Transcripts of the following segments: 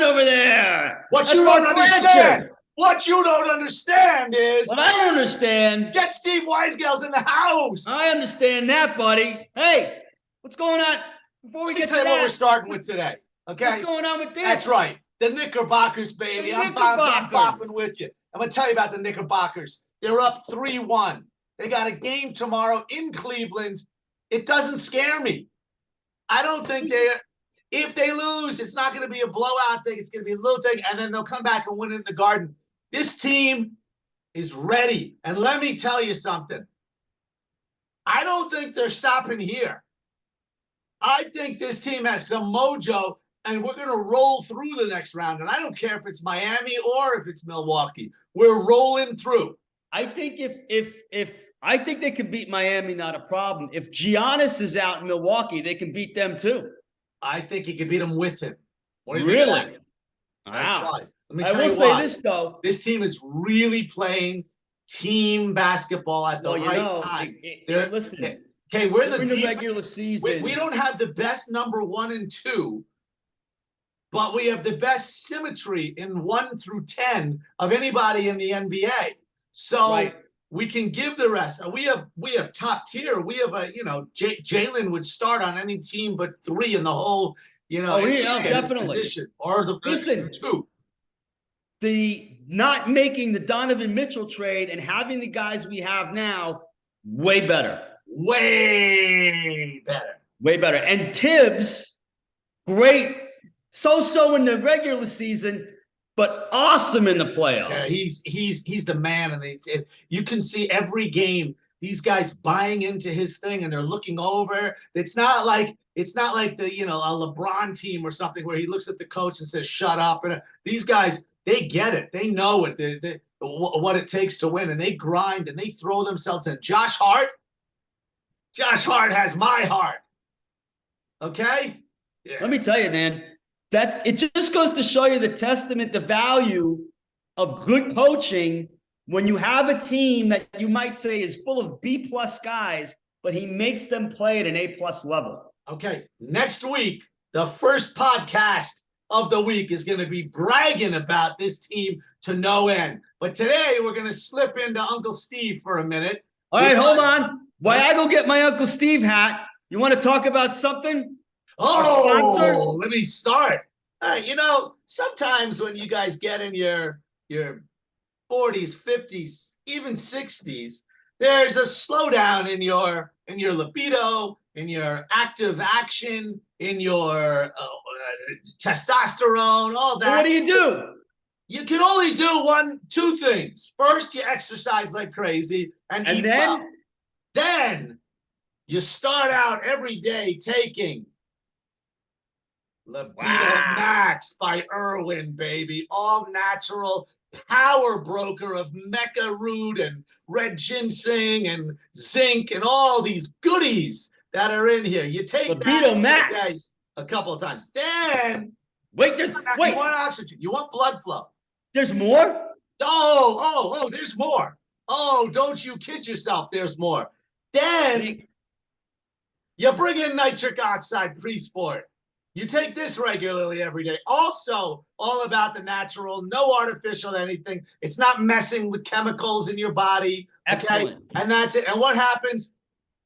over there? What you don't understand is what I don't understand. Get Steve Weisgel's in the house. I understand that, buddy. Hey, what's going on? Before we get to what that, we're starting with today. Okay, what's going on with this? That's right, the Knickerbockers, baby. I'm bopping with you. I'm gonna tell you about the Knickerbockers. They're up 3-1. They got a game tomorrow in Cleveland. It doesn't scare me. I don't think if they lose, it's not going to be a blowout thing. It's going to be a little thing, and then they'll come back and win in the Garden. This team is ready. And let me tell you something. I don't think they're stopping here. I think this team has some mojo, and we're going to roll through the next round. And I don't care if it's Miami or if it's Milwaukee. We're rolling through. I think I think they could beat Miami, not a problem. If Giannis is out in Milwaukee, they can beat them too. I think he can beat them with him. What do you really? Think wow. Let me tell you why. This though. This team is really playing team basketball at the right time. Listen. Okay, we're in the regular season. We don't have the best number 1 and 2, but we have the best symmetry in 1 through 10 of anybody in the NBA. So we can give the rest. We have top tier. We have Jalen would start on any team but 3 in the whole, definitely. Position or the 2. The not making the Donovan Mitchell trade and having the guys we have now, way better. Way better. Way better. And Tibbs, great. So in the regular season, but awesome in the playoffs. Yeah, he's the man, and you can see every game these guys buying into his thing, and they're looking over. It's not like the a LeBron team or something where he looks at the coach and says shut up. And these guys, they get it, they know it, what it takes to win, and they grind and they throw themselves in. Josh Hart has my heart. Okay, yeah. Let me tell you, man. It just goes to show you the value of good coaching when you have a team that you might say is full of B+ guys, but he makes them play at an A+ level. Okay, next week, the first podcast of the week is going to be bragging about this team to no end. But today, we're going to slip into Uncle Steve for a minute. All right, hold on. While I go get my Uncle Steve hat, you want to talk about something? Oh, let me start. Sometimes when you guys get in your 40s, 50s, even 60s, there's a slowdown in your libido, in your active action, in your testosterone, all that. What do you do? You can only do 2 things. First, you exercise like crazy and eat well. Then you start out every day taking Libido Max by Irwin, baby. All natural power broker of Mecha Root and red ginseng and zinc and all these goodies that are in here. You take Libido Max a couple of times. Then you want oxygen. You want blood flow. There's more? Oh, there's more. Oh, don't you kid yourself. There's more. Then you bring in nitric oxide pre-sport. You take this regularly every day. Also, all about the natural, no artificial anything. It's not messing with chemicals in your body. Okay? Excellent. And that's it. And what happens?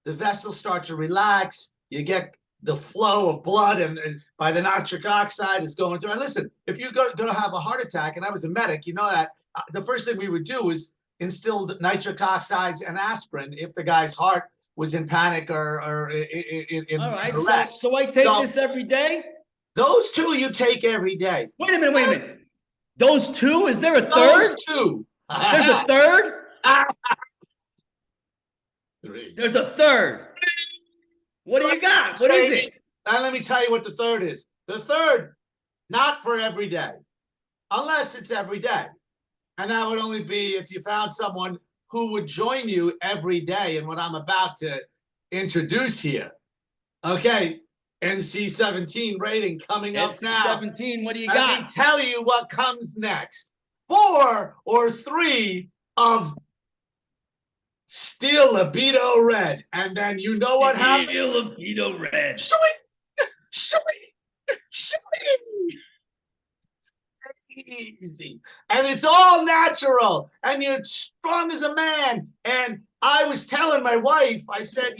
The vessels start to relax. You get the flow of blood, and by the nitric oxide is going through. And listen, if you're going to have a heart attack, and I was a medic, you know that the first thing we would do is instill nitric oxides and aspirin if the guy's heart was in panic or in all right, arrest. So I take this every day? Those 2 you take every day. Wait a minute. Those 2? Is there a third? Those 2. There's a third? 3. There's a third. What do you got? What is it? And let me tell you what the third is. The third, not for every day, unless it's every day. And that would only be if you found someone who would join you every day in what I'm about to introduce here. Okay, NC-17 rating coming up now. NC-17, what do you got? Let me tell you what comes next. 4 or 3 of Steel Libido Red. And then you know what happens? Steel Libido Red. Swing! easy. And it's all natural. And you're strong as a man. And I was telling my wife, I said,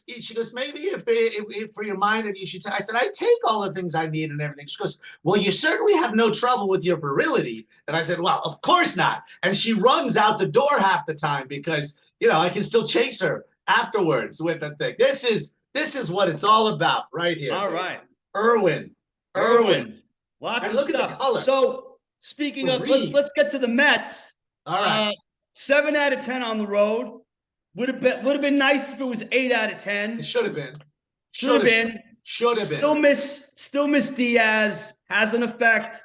she goes, maybe if for your mind, and you should. I said, I take all the things I need and everything. She goes, well, you certainly have no trouble with your virility. And I said, well, of course not. And she runs out the door half the time because I can still chase her afterwards with the thing. This is what it's all about right here. All right, Irwin. Lots and of look stuff. at the color. So speaking of, let's get to the Mets. All right. 7 out of 10 on the road. Would have been nice if it was 8 out of 10. It should have been. Should have been. Still miss Diaz. Has an effect.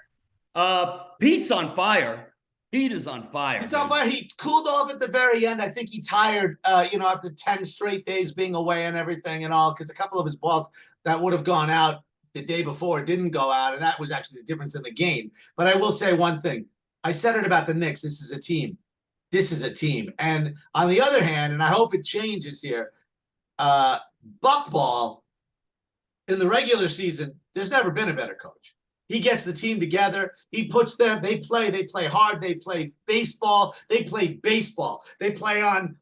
Pete's on fire. Pete is on fire. He's on fire. He cooled off at the very end. I think he tired, after 10 straight days being away and everything and all, because a couple of his balls that would have gone out the day before didn't go out, and that was actually the difference in the game. But I will say one thing. I said it about the Knicks. This is a team. And on the other hand, and I hope it changes here, Buckball, in the regular season, there's never been a better coach. He gets the team together. He puts them, they play hard. They play baseball. They play on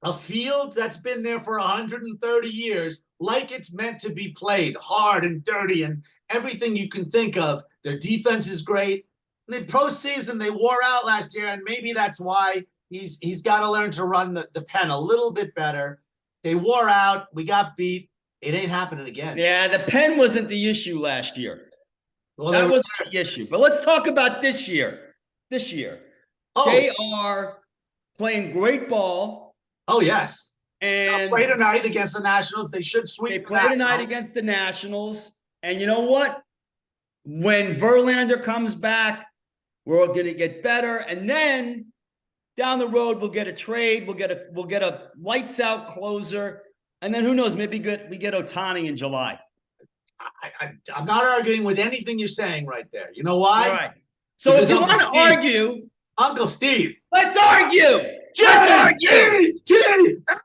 a field that's been there for 130 years, like it's meant to be played, hard and dirty and everything you can think of. Their defense is great. The postseason, they wore out last year, and maybe that's why he's got to learn to run the pen a little bit better. They wore out. We got beat. It ain't happening again. Yeah, the pen wasn't the issue last year. Well, that wasn't the issue. But let's talk about this year. They are playing great ball. Oh, yes. And they'll play tonight against the Nationals. They should sweep. They play tonight against the Nationals. And you know what? When Verlander comes back, we're going to get better. And then down the road, we'll get a trade. We'll get a lights out closer. And then who knows? Maybe we get Ohtani in July. I'm not arguing with anything you're saying right there. You know why? All right. So because if you want to argue, Uncle Steve, let's argue. Gee,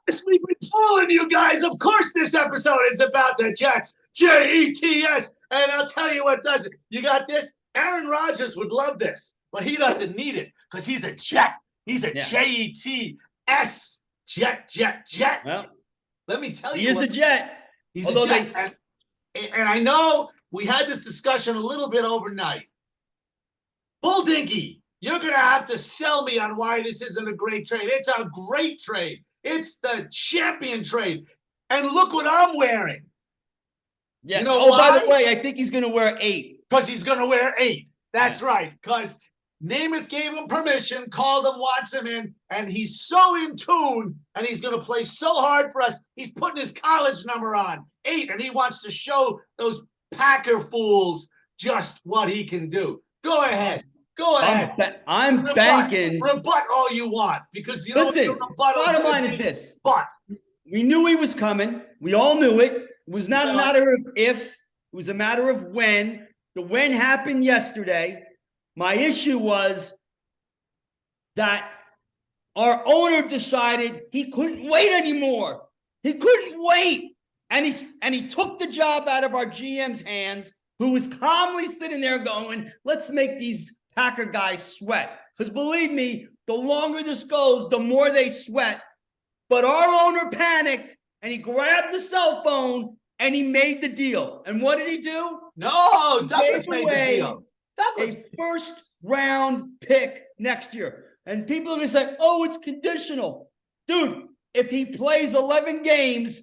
as we've been fooling you guys. Of course, this episode is about the Jets. Jets. And I'll tell you what does it. You got this. Aaron Rodgers would love this, but he doesn't need it because he's a Jet. He's a Jets. Jet. Well, let me tell you. He is a Jet. He's a Jet. And I know we had this discussion a little bit overnight. Bull Dinky, you're going to have to sell me on why this isn't a great trade. It's a great trade. It's the champion trade. And look what I'm wearing. Yeah. You know why? By the way, I think he's going to wear 8. Because he's going to wear 8. That's right. Because Namath gave him permission, called him, wants him in, and he's so in tune, and he's going to play so hard for us. He's putting his college number on, 8, and he wants to show those Packer fools just what he can do. Go ahead. I'm banking. Rebut all you want, because listen. Bottom line is this: but we knew he was coming. We all knew it. It was not a matter of if; it was a matter of when. The when happened yesterday. My issue was that our owner decided he couldn't wait anymore. He couldn't wait, and he took the job out of our GM's hands, who was calmly sitting there going, "Let's make these Packer guys sweat." Because believe me, the longer this goes, the more they sweat. But our owner panicked, and he grabbed the cell phone, and he made the deal. And what did he do? No, Douglas made the deal. A first-round pick next year. And people are going to say, oh, it's conditional. Dude, if he plays 11 games,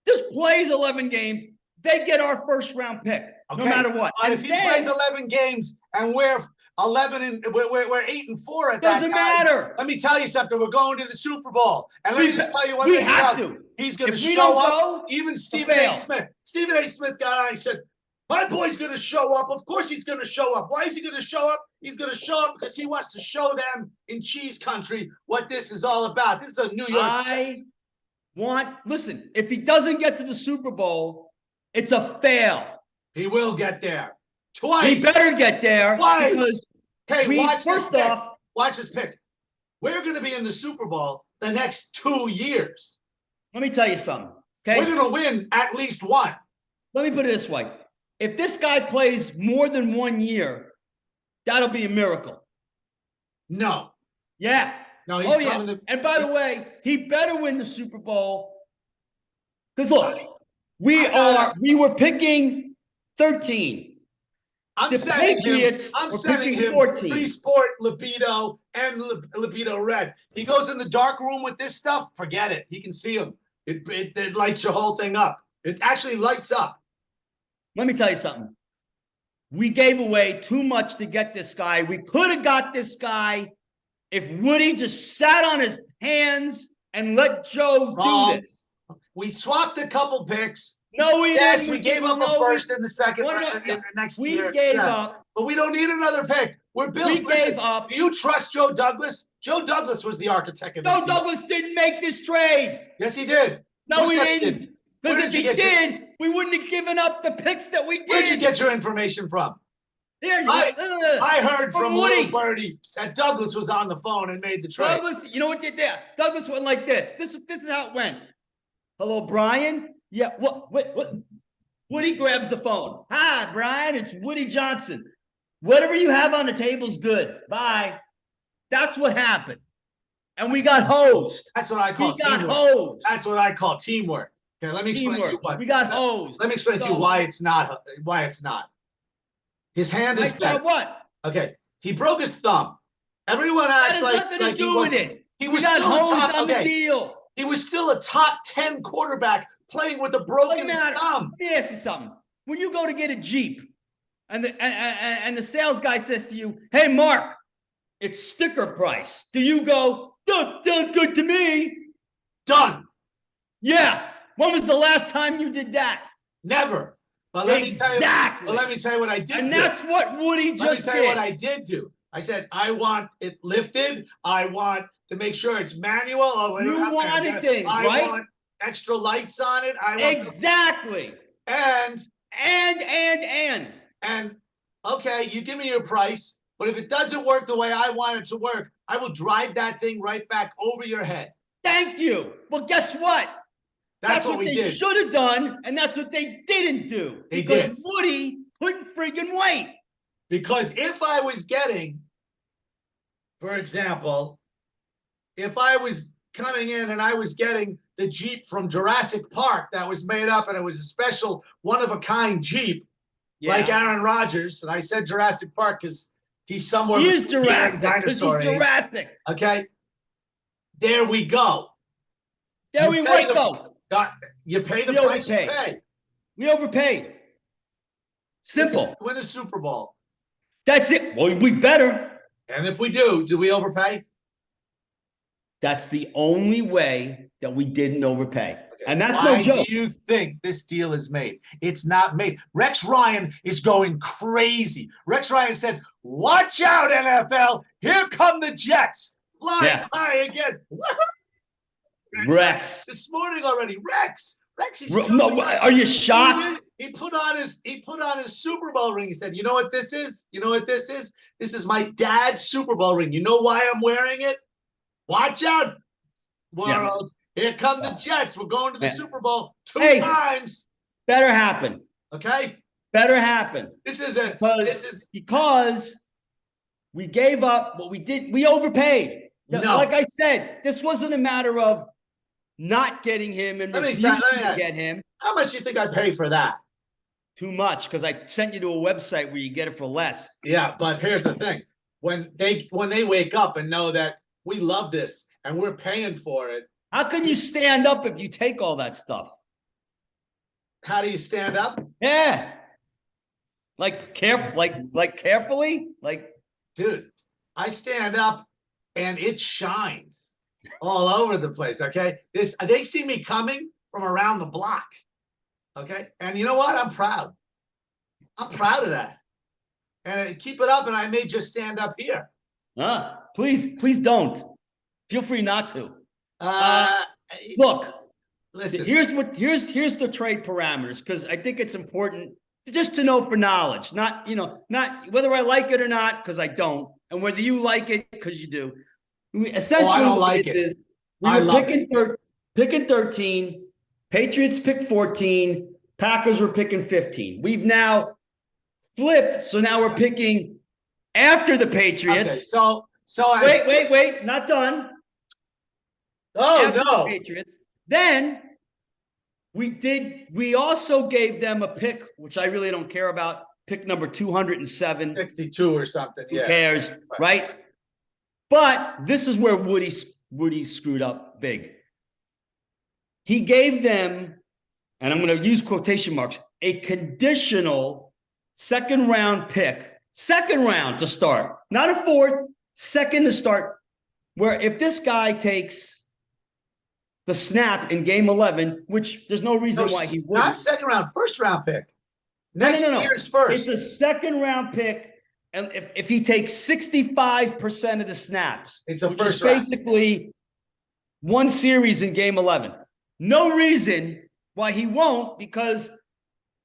just plays 11 games, they get our first-round pick, no matter what. And if he plays 11 games and we're 11 and we're 8-4 at that time. Doesn't matter. Let me tell you something. We're going to the Super Bowl. And let me just tell you one thing. He's going to show up. Even Stephen A. Smith. Stephen A. Smith got on and said, my boy's going to show up. Of course he's going to show up. Why is he going to show up? He's going to show up because he wants to show them in cheese country what this is all about. This is a New York. Listen, if he doesn't get to the Super Bowl, it's a fail. He will get there. Twice. He better get there. Twice. Because watch this pick. We're going to be in the Super Bowl the next 2 years. Let me tell you something. Okay. We're going to win at least one. Let me put it this way. If this guy plays more than 1 year, That'll be a miracle. No. Yeah. No, he's coming to. And by the way, he better win the Super Bowl. Because look, we were picking 13. I'm The sending Patriots him. I'm were sending picking him 14. free sport libido and libido red. He goes in the dark room with this stuff. Forget it. He can see him. It lights your whole thing up. It actually lights up. Let me tell you something. We gave away too much to get this guy. We could have got this guy if Woody just sat on his hands and let Joe do this. We swapped a couple picks. No, we yes, didn't. we gave up a first in the second next year. We gave up. But we don't need another pick. We're built. We gave up. Do you trust Joe Douglas? Joe Douglas was the architect of this. Joe Douglas didn't make this trade. Yes, he did. No, he didn't. Because if he did, we wouldn't have given up the picks that we did. Where'd you get your information from? Here, I heard from Little Birdie that Douglas was on the phone and made the trade. Douglas, you know what did there? Douglas went like this. This is how it went. Hello, Brian. Yeah, what? Woody grabs the phone. Hi, Brian. It's Woody Johnson. Whatever you have on the table's good. Bye. That's what happened. And we got hosed. That's what I call teamwork. Hosed. That's what I call teamwork. Okay, let me explain to you what we got hosed. Let me explain to you why it's not. Why it's not. His hand is bent. What? Okay, he broke his thumb. Everyone acts like he was. He was still hosed on the deal. He was still a top 10 quarterback playing with a broken thumb. Let me ask you something. When you go to get a Jeep, and the sales guy says to you, "Hey, Mark, it's sticker price." Do you go, "Sounds good to me"? Done. Yeah. When was the last time you did that? Never. But let me tell you what I did. And that's what Woody just did. Let me tell you what I did do. I said, I want it lifted. I want to make sure it's manual. You wanted things, right? I want extra lights on it. I want exactly. And okay, you give me your price, but if it doesn't work the way I want it to work, I will drive that thing right back over your head. Thank you. Well, guess what? That's what they should have done, and that's what they didn't do. Because Woody couldn't freaking wait. Because if I was getting, for example, if I was coming in and I was getting the Jeep from Jurassic Park that was made up and it was a special one-of-a-kind Jeep, like Aaron Rodgers, and I said Jurassic Park because he's somewhere. He is Jurassic. Dinosaur. He's Jurassic. Okay. There we go. There we go. You pay the price you pay. We overpaid. Simple. Win a Super Bowl. That's it. Well, we better. And if we do we overpay? That's the only way that we didn't overpay. Okay. And that's no joke. Why do you think this deal is made? It's not made. Rex Ryan is going crazy. Rex Ryan said, "Watch out, NFL. Here come the Jets. Flying high again." Rex. This morning already. Rex, are you shocked? He put on his Super Bowl ring. He said, "You know what this is? You know what this is? This is my dad's Super Bowl ring. You know why I'm wearing it? Watch out, world. Here come the Jets. We're going to the Super Bowl two times. Better happen. Okay? Better happen. Because we gave up what we did. We overpaid. No. Like I said, this wasn't a matter of not getting him and refusing to get him. How much do you think I paid for that? Too much, because I sent you to a website where you get it for less. Yeah, but here's the thing. When they wake up and know that we love this and we're paying for it. How can you stand up if you take all that stuff? How do you stand up? Yeah. Carefully? Dude, I stand up and it shines all over the place, okay? They see me coming from around the block, okay? And you know what? I'm proud. I'm proud of that. And keep it up, and I may just stand up here. Please don't. Feel free not to. Look, listen. Here's the trade parameters, because I think it's important just to know for knowledge, not whether I like it or not, because I don't, and whether you like it because you do. Essentially, I don't like it. We were picking 13. Patriots picked 14. Packers were picking 15. We've now flipped, so now we're picking after the Patriots. Okay, so wait, not done. Oh After no, the Patriots. Then we also gave them a pick, which I really don't care about. Pick number 207. 62 or something. Who cares, right? But this is where Woody screwed up big. He gave them, and I'm going to use quotation marks, a conditional second round pick. Second round to start, not a fourth, second to start. Where if this guy takes the snap in game 11, which there's no reason why he wouldn't. Not second round, first round pick. Next year's It's first. a second round pick. And if he takes 65% of the snaps, it's a which first is basically one series in game 11. No reason why he won't, because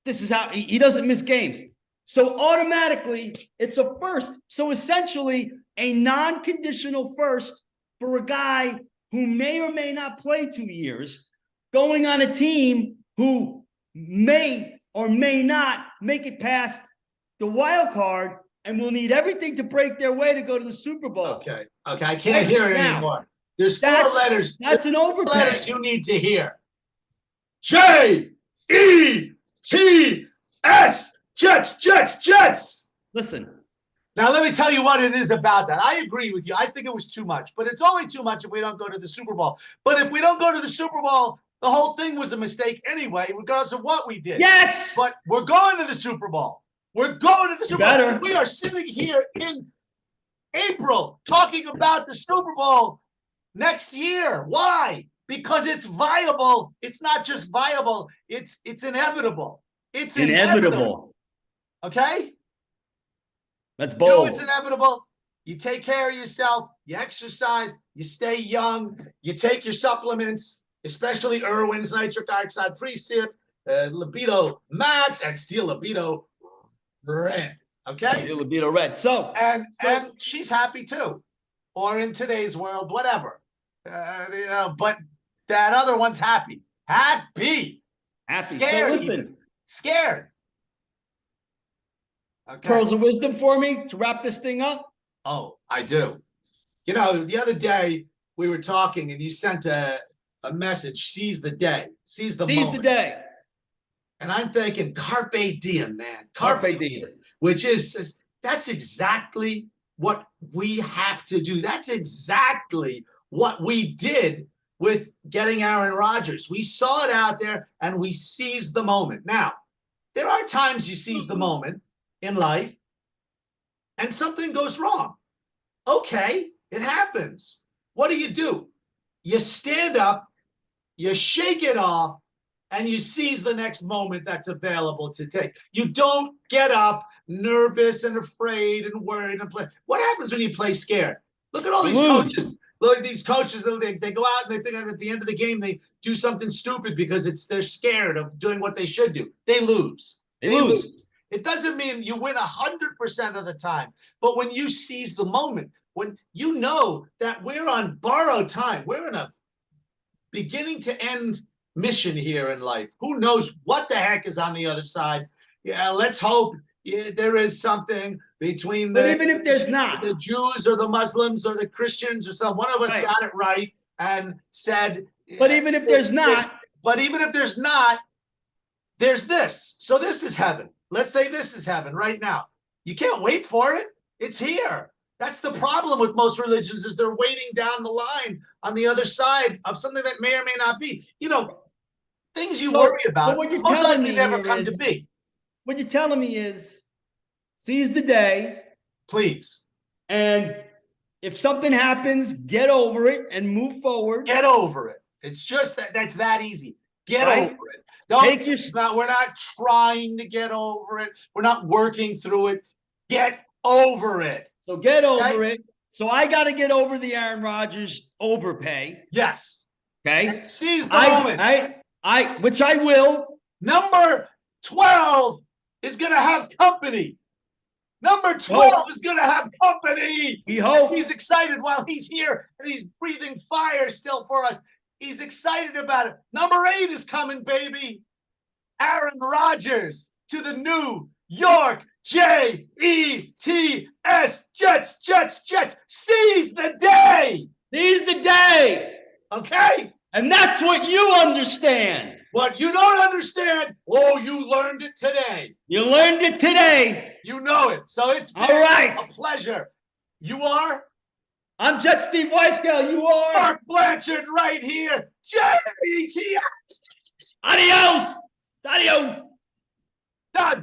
this is how he doesn't miss games. So automatically it's a first. So essentially a non-conditional first for a guy who may or may not play 2 years, going on a team who may or may not make it past the wild card and will need everything to break their way to go to the Super Bowl. Okay, I can't hear it anymore. There's four letters. That's an overpay. Letters you need to hear. J-E-T-S. Jets. Listen. Now, let me tell you what it is about that. I agree with you. I think it was too much, but it's only too much if we don't go to the Super Bowl. But if we don't go to the Super Bowl, the whole thing was a mistake anyway, regardless of what we did. Yes. But we're going to the Super Bowl. We're going to the Super Bowl. We are sitting here in April talking about the Super Bowl next year. Why? Because it's viable. It's not just viable. It's inevitable. It's inevitable. Okay? That's bold. You know it's inevitable. You take care of yourself. You exercise. You stay young. You take your supplements, especially Irwin's nitric oxide pre-sip, libido max, and steel libido red. Okay? Steel libido red. So and she's happy too, or in today's world, whatever. But that other one's happy. Happy. Scared. So listen. Scared. Okay. Pearls of wisdom for me to wrap this thing up? Oh, I do. You know, the other day we were talking and you sent a message, seize the day, seize the moment. Seize the day. And I'm thinking, carpe diem, man. Carpe diem. Which is, that's exactly what we have to do. That's exactly what we did with getting Aaron Rodgers. We saw it out there and we seized the moment. Now, there are times you seize the moment in life and something goes wrong. Okay, it happens. What do? You stand up, you shake it off, and you seize the next moment that's available to take. You don't get up nervous and afraid and worried and play. What happens when you play scared? Look at all these coaches. Look at these coaches. They go out and they think at the end of the game they do something stupid because they're scared of doing what they should do. They lose. They lose. It doesn't mean you win 100% of the time, but when you seize the moment, when you know that we're on borrowed time, we're in a beginning to end mission here in life. Who knows what the heck is on the other side? Yeah, let's hope there is something between but even if there's not the Jews or the Muslims or the Christians or some one of us got it right and said. But even if there's not, there's this. So this is heaven. Let's say this is heaven right now. You can't wait for it. It's here. That's the problem with most religions is they're waiting down the line on the other side of something that may or may not be. You know, things you worry about most likely never come to be. What you're telling me is seize the day. Please. And if something happens, get over it and move forward. Get over it. It's just that's that easy. Get over it. We're not trying to get over it. We're not working through it. Get over it. So get over it. So I got to get over the Aaron Rodgers overpay. Yes. Okay. And seize the moment. Which I will. Number 12 is going to have company. Number 12 is going to have company. We hope. He's excited while he's here and he's breathing fire still for us. He's excited about it. Number 8 is coming, baby. Aaron Rodgers to the New York Jets, Jets, Jets, Jets. Seize the day. Seize the day. Okay? And that's what you understand. What you don't understand, oh, you learned it today. You learned it today. You know it. So it's been a pleasure. You are? I'm Jet Steve Weiskel. You are? Mark Blanchard right here. Jets. Adios. Adios. Done.